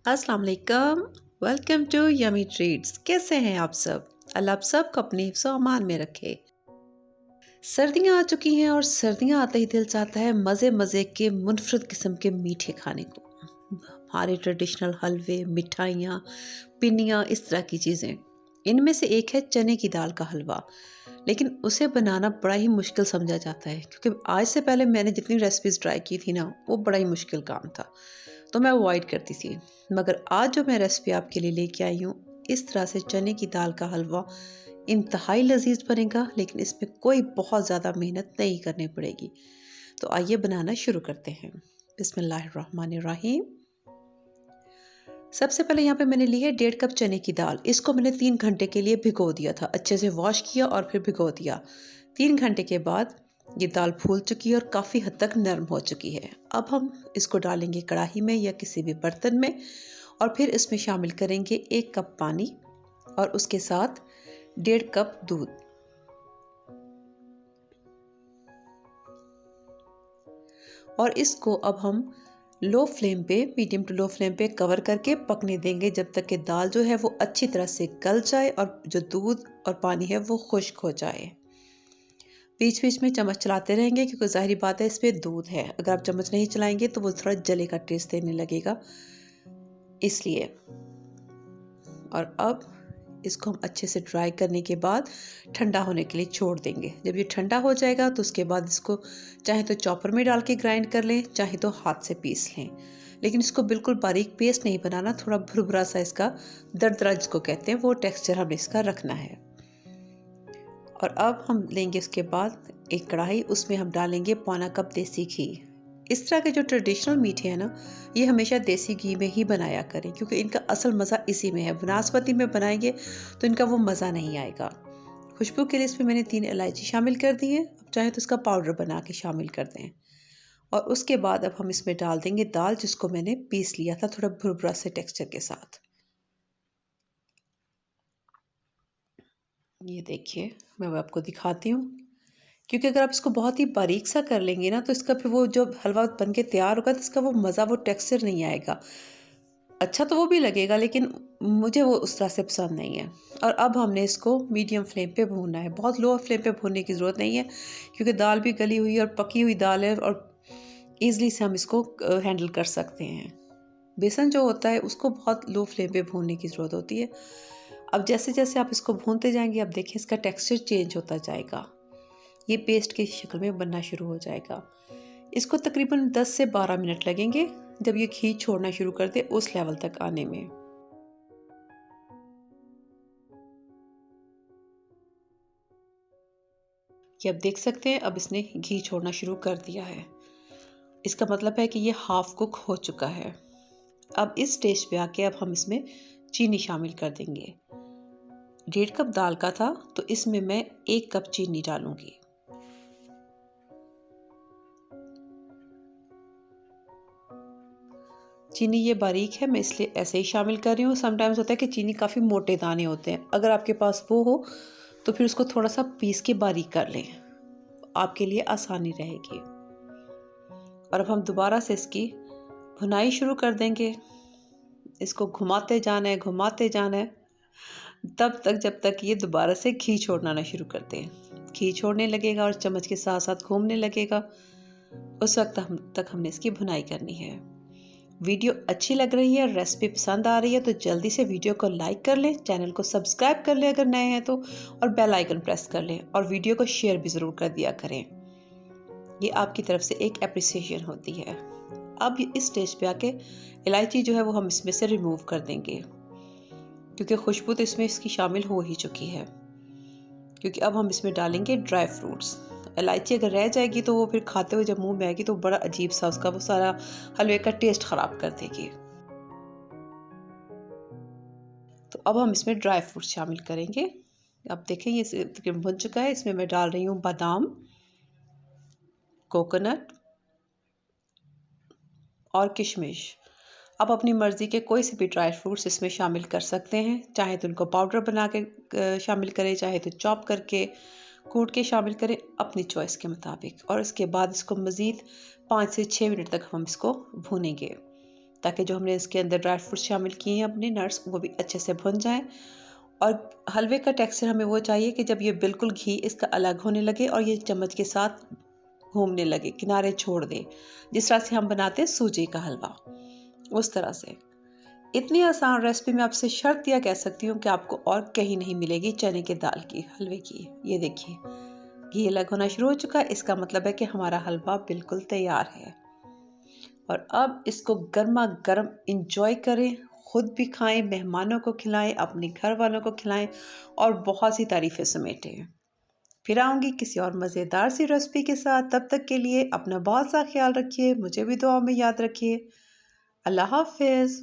अस्सलाम वालेकुम। Welcome to Yummy Treats. कैसे हैं आप सब? अल्लाह आप सबको अपनी हिफ्ज़ व अमान में रखे। सर्दियां आ चुकी हैं और सर्दियां आते ही दिल चाहता है मज़े मज़े के मुनफरद किस्म के मीठे खाने को। हमारे ट्रेडिशनल हलवे, मिठाइयाँ, पिन्नियाँ, इस तरह की चीज़ें। इनमें से एक है चने की दाल का हलवा, लेकिन उसे बनाना बड़ा ही मुश्किल समझा जाता है क्योंकि आज से पहले मैंने जितनी रेसिपीज़ ट्राई की थी ना, वो बड़ा ही मुश्किल काम था, तो मैं अवॉइड करती थी। मगर आज जो मैं रेसिपी आपके लिए लेके आई हूँ, इस तरह से चने की दाल का हलवा इंतहाई लजीज बनेगा, लेकिन इसमें कोई बहुत ज़्यादा मेहनत नहीं करनी पड़ेगी। तो आइए बनाना शुरू करते हैं। बिस्मिल्लाहिर्रहमानिर्रहीम। सबसे पहले यहाँ पे मैंने ली है 1.5 कप चने की दाल। इसको मैंने 3 घंटे के लिए भिगो दिया था, अच्छे से वॉश किया और फिर भिगो दिया। 3 घंटे के बाद ये दाल फूल चुकी है और काफ़ी हद तक नरम हो चुकी है। अब हम इसको डालेंगे कढ़ाई में या किसी भी बर्तन में और फिर इसमें शामिल करेंगे 1 कप पानी और उसके साथ 1.5 कप दूध। और इसको अब हम लो फ्लेम पे, मीडियम टू लो फ्लेम पे कवर करके पकने देंगे जब तक कि दाल जो है वो अच्छी तरह से गल जाए और जो दूध और पानी है वो खुश्क हो जाए। बीच बीच में चम्मच चलाते रहेंगे क्योंकि ज़ाहिरी बात है इसमें दूध है, अगर आप चम्मच नहीं चलाएंगे तो वो थोड़ा जले का टेस्ट देने लगेगा, इसलिए। और अब इसको हम अच्छे से ड्राई करने के बाद ठंडा होने के लिए छोड़ देंगे। जब ये ठंडा हो जाएगा तो उसके बाद इसको चाहे तो चॉपर में डाल के ग्राइंड कर लें, चाहे तो हाथ से पीस लें, लेकिन इसको बिल्कुल बारीक पेस्ट नहीं बनाना, थोड़ा भुरभुरा सा इसका दरदरा जिसको कहते हैं वो टेक्सचर हमें इसका रखना है। और अब हम लेंगे उसके बाद एक कढ़ाई, उसमें हम डालेंगे 1/4 कप देसी घी। इस तरह के जो ट्रेडिशनल मीठे हैं ना, ये हमेशा देसी घी में ही बनाया करें क्योंकि इनका असल मज़ा इसी में है। बनास्पति में बनाएंगे तो इनका वो मज़ा नहीं आएगा। खुशबू के लिए इसमें मैंने 3 इलायची शामिल कर दी है, अब चाहे तो इसका पाउडर बना के शामिल कर दें। और उसके बाद अब हम इसमें डाल देंगे दाल जिसको मैंने पीस लिया था थोड़ा भुरभुरा से टेक्सचर के साथ। ये देखिए, मैं वो आपको दिखाती हूँ, क्योंकि अगर आप इसको बहुत ही बारीक सा कर लेंगे ना तो इसका फिर वो जो हलवा बन के तैयार होगा तो इसका वो मज़ा, वो टेक्सचर नहीं आएगा। अच्छा तो वो भी लगेगा, लेकिन मुझे वो उस तरह से पसंद नहीं है। और अब हमने इसको मीडियम फ्लेम पे भूनना है, बहुत लो फ्लेम पे भूनने की ज़रूरत नहीं है क्योंकि दाल भी गली हुई और पकी हुई दाल है और ईज़िली से हम इसको हैंडल कर सकते हैं। बेसन जो होता है उसको बहुत लो फ्लेम पे भूनने की ज़रूरत होती है। अब जैसे जैसे आप इसको भूनते जाएंगे, आप देखिए इसका टेक्सचर चेंज होता जाएगा, ये पेस्ट की शक्ल में बनना शुरू हो जाएगा। इसको तकरीबन 10 से 12 मिनट लगेंगे जब ये घी छोड़ना शुरू कर दे उस लेवल तक आने में। ये आप देख सकते हैं, अब इसने घी छोड़ना शुरू कर दिया है, इसका मतलब है कि ये हाफ कुक हो चुका है। अब इस स्टेज पे आके अब हम इसमें चीनी शामिल कर देंगे। 1.5 कप दाल का था तो इसमें मैं 1 कप चीनी डालूंगी। चीनी ये बारीक है, मैं इसलिए ऐसे ही शामिल कर रही हूँ। समटाइम्स होता है कि चीनी काफ़ी मोटे दाने होते हैं, अगर आपके पास वो हो तो फिर उसको थोड़ा सा पीस के बारीक कर लें, आपके लिए आसानी रहेगी। और अब हम दोबारा से इसकी भुनाई शुरू कर देंगे। इसको घुमाते जाना है, घुमाते जाना है तब तक जब तक ये दोबारा से घी छोड़ना ना शुरू कर दें। घी छोड़ने लगेगा और चम्मच के साथ साथ घूमने लगेगा, उस वक्त तक हमने इसकी भुनाई करनी है। वीडियो अच्छी लग रही है, रेसिपी पसंद आ रही है तो जल्दी से वीडियो को लाइक कर लें, चैनल को सब्सक्राइब कर लें अगर नए हैं तो, और बेल आइकन प्रेस कर लें और वीडियो को शेयर भी ज़रूर कर दिया करें। ये आपकी तरफ से एक एप्रिसिएशन होती है। अब इस स्टेज पे आके इलायची जो है वो हम इसमें से रिमूव कर देंगे क्योंकि खुशबू तो इसमें इसकी शामिल हो ही चुकी है। क्योंकि अब हम इसमें डालेंगे ड्राई फ्रूट्स। इलायची अगर रह जाएगी तो वो फिर खाते हुए जब मुंह में आएगी तो बड़ा अजीब सा उसका वो सारा हलवे का टेस्ट ख़राब कर देगी। तो अब हम इसमें ड्राई फ्रूट्स शामिल करेंगे। अब देखें ये तकरीबन बन चुका है। इसमें मैं डाल रही हूँ बादाम, कोकोनट और किशमिश। आप अपनी मर्ज़ी के कोई से भी ड्राई फ्रूट्स इसमें शामिल कर सकते हैं, चाहे तो उनको पाउडर बना के शामिल करें, चाहे तो चॉप करके कूट के शामिल करें, अपनी चॉइस के मुताबिक। और इसके बाद इसको मज़ीद 5 से 6 मिनट तक हम इसको भूनेंगे। ताकि जो हमने इसके अंदर ड्राई फ्रूट शामिल किए हैं अपने नट्स, वो भी अच्छे से भुन जाएं। और हलवे का टेक्सचर हमें वो चाहिए कि जब ये बिल्कुल घी इसका अलग होने लगे और ये चम्मच के साथ घूमने लगे, किनारे छोड़ दे, जिस तरह से हम बनाते हैं सूजी का हलवा, उस तरह से। इतनी आसान रेसिपी मैं आपसे शर्त दिया कह सकती हूँ कि आपको और कहीं नहीं मिलेगी चने की दाल की हलवे की। ये देखिए घी अलग होना शुरू हो चुका है, इसका मतलब है कि हमारा हलवा बिल्कुल तैयार है। और अब इसको गर्मा गर्म इंजॉय करें, खुद भी खाएं, मेहमानों को खिलाएं, अपने घर वालों को खिलाएं और बहुत सी तारीफ़ें समेटें। फिर आऊँगी किसी और मज़ेदार सी रेसिपी के साथ। तब तक के लिए अपना बहुत सा ख्याल रखिए, मुझे भी दुआ में याद रखिए। अल्लाह हाफ़िज़।